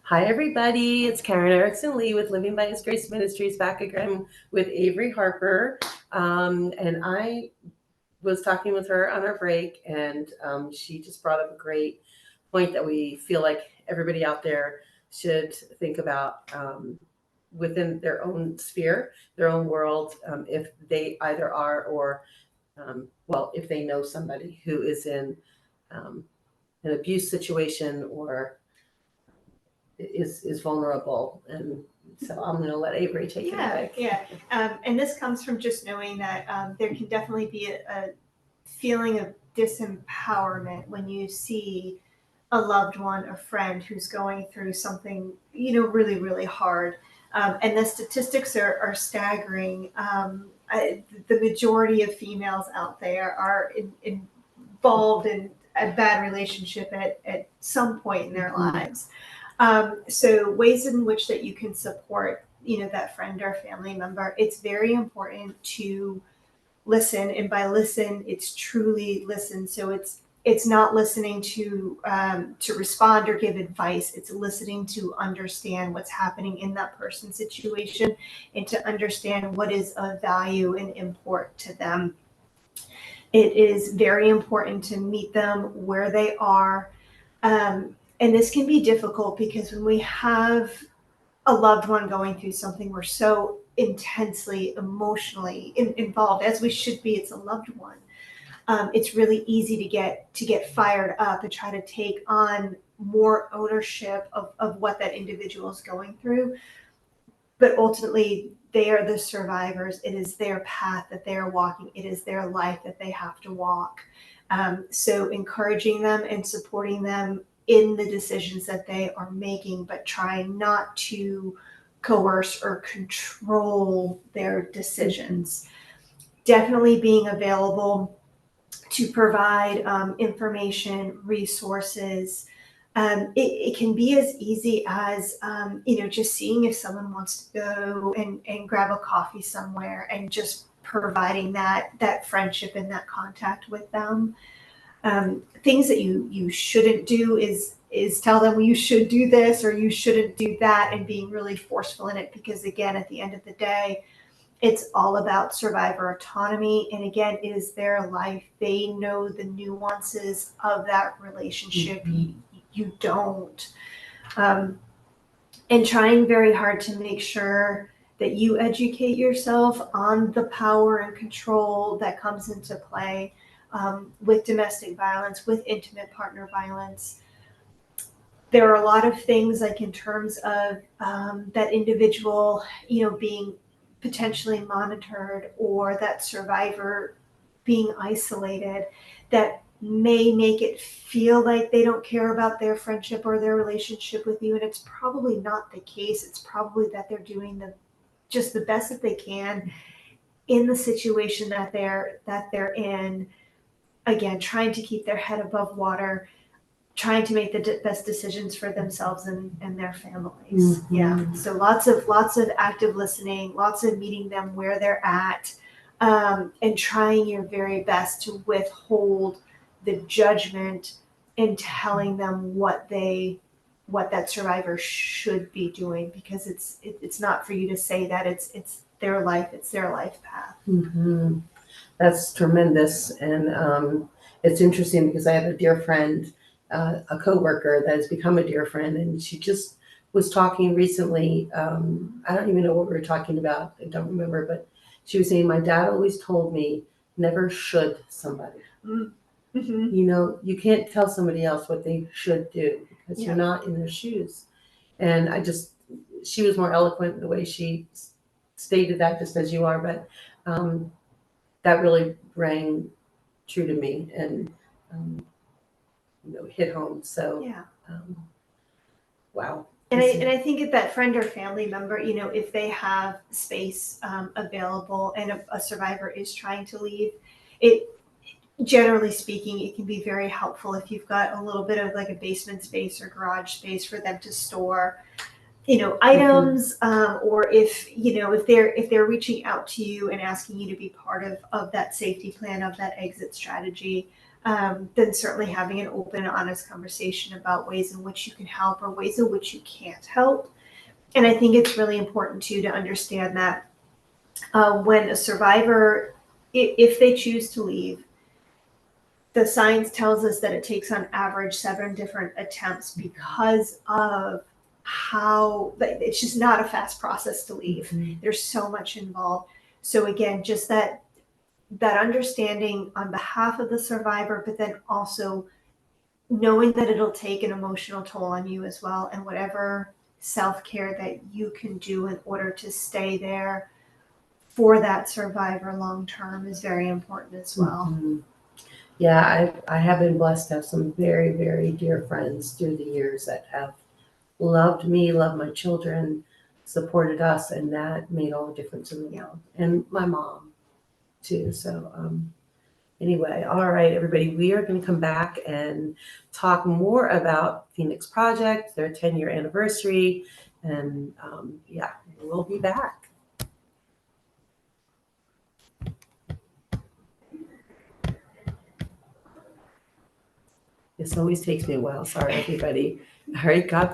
Hi, everybody. It's Karen Erickson Lee with Living by His Grace Ministries back again with Avery Harper. And I was talking with her on our break, and she just brought up a great point that we feel like everybody out there should think about within their own sphere, their own world, if they either are or, if they know somebody who is in um, an abuse situation or is vulnerable. And so I'm going to let Avery take it away. Yeah. And this comes from just knowing that there can definitely be a feeling of disempowerment when you see a loved one, a friend who's going through something, really, really hard. And the statistics are staggering. The majority of females out there are involved in a bad relationship at some point in their lives. So ways in which that you can support, that friend or family member, it's very important to listen. And by listen, it's truly listen. So it's not listening to respond or give advice. It's listening to understand what's happening in that person's situation and to understand what is of value and import to them. It is very important to meet them where they are. And this can be difficult because when we have a loved one going through something, we're so intensely emotionally involved, as we should be. It's a loved one. It's really easy to get fired up and try to take on more ownership of what that individual is going through. But ultimately, they are the survivors. It is their path that they are walking. It is their life that they have to walk. So encouraging them and supporting them in the decisions that they are making, but trying not to coerce or control their decisions. Definitely being available to provide information, resources. It can be as easy as, just seeing if someone wants to go and grab a coffee somewhere and just providing that friendship and that contact with them. Things that you shouldn't do is tell them, well, you should do this or you shouldn't do that, and being really forceful in it, because again, at the end of the day, it's all about survivor autonomy. And again, it is their life. They know the nuances of that relationship. You don't. And trying very hard to make sure that you educate yourself on the power and control that comes into play with domestic violence, with intimate partner violence. There are a lot of things, like in terms of that individual, being potentially monitored, or that survivor being isolated, that may make it feel like they don't care about their friendship or their relationship with you. And it's probably not the case. It's probably that they're doing just the best that they can in the situation that they're in. Again, trying to keep their head above water, trying to make the best decisions for themselves and their families. Yeah. So lots of active listening, lots of meeting them where they're at, and trying your very best to withhold the judgment and telling them what that survivor should be doing, because it's not for you to say that. It's their life. It's their life path. Mm-hmm. That's tremendous. And it's interesting because I have a dear friend, a coworker that has become a dear friend, and she just was talking recently. I don't even know what we were talking about. I don't remember, but she was saying, my dad always told me, never should somebody. Mm-hmm. You can't tell somebody else what they should do because you're not in their shoes. And she was more eloquent in the way she stated that, just as you are, but that really rang true to me and hit home. So yeah. Wow. And I think if that friend or family member, if they have space available and a survivor is trying to leave, it, generally speaking, it can be very helpful if you've got a little bit of like a basement space or garage space for them to store, items, or if they're reaching out to you and asking you to be part of that safety plan, of that exit strategy. then certainly having an open and honest conversation about ways in which you can help or ways in which you can't help. And I think it's really important too to understand that when a survivor, if they choose to leave, the science tells us that it takes on average 7 different attempts because of how it's just not a fast process to leave. Mhm. There's so much involved. So again, just that understanding on behalf of the survivor, but then also knowing that it'll take an emotional toll on you as well, and whatever self-care that you can do in order to stay there for that survivor long term is very important as well. Mhm. Yeah, I have been blessed to have some very, very dear friends through the years that have loved me, loved my children, supported us, and that made all the difference in the world. And my mom too. So anyway, all right, everybody, we are going to come back and talk more about Phoenix Project, their 10-year anniversary, and yeah, we'll be back. This always takes me a while. Sorry, everybody. All right, God